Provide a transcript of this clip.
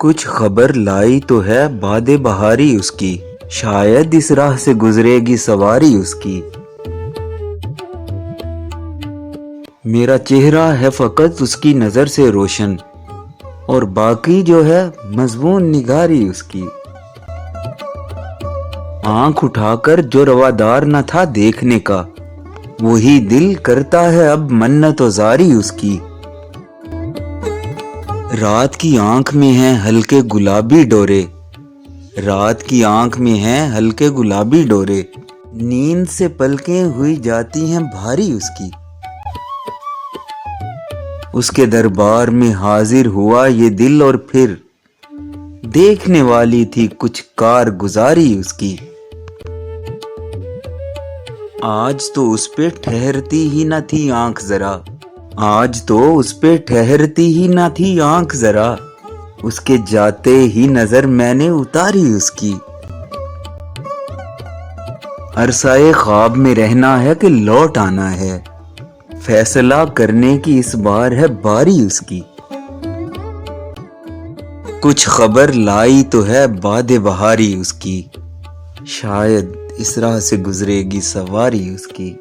کچھ خبر لائی تو ہے باد بہاری اس کی، شاید اس راہ سے گزرے گی سواری اس کی۔ میرا چہرہ ہے فقط اس کی نظر سے روشن، اور باقی جو ہے مضمون نگاری اس کی۔ آنکھ اٹھا کر جو روادار نہ تھا دیکھنے کا، وہی دل کرتا ہے اب منت و زاری اس کی۔ رات کی آنکھ میں ہیں ہلکے گلابی ڈورے، رات کی آنکھ میں ہیں ہلکے گلابی ڈورے، نیند سے پلکیں ہوئی جاتی ہیں بھاری اس کی۔ اس کے دربار میں حاضر ہوا یہ دل اور پھر دیکھنے والی تھی کچھ کارگزاری اس کی۔ آج تو اس پہ ٹھہرتی ہی نہ تھی آنکھ ذرا، آج تو اس پہ ٹھہرتی ہی نہ تھی آنکھ ذرا، اس کے جاتے ہی نظر میں نے اتاری اس کی۔ عرصۂ خواب میں رہنا ہے کہ لوٹ آنا ہے، فیصلہ کرنے کی اس بار ہے باری اس کی۔ کچھ خبر لائی تو ہے باد بہاری اس کی، شاید اس راہ سے گزرے گی سواری اس کی۔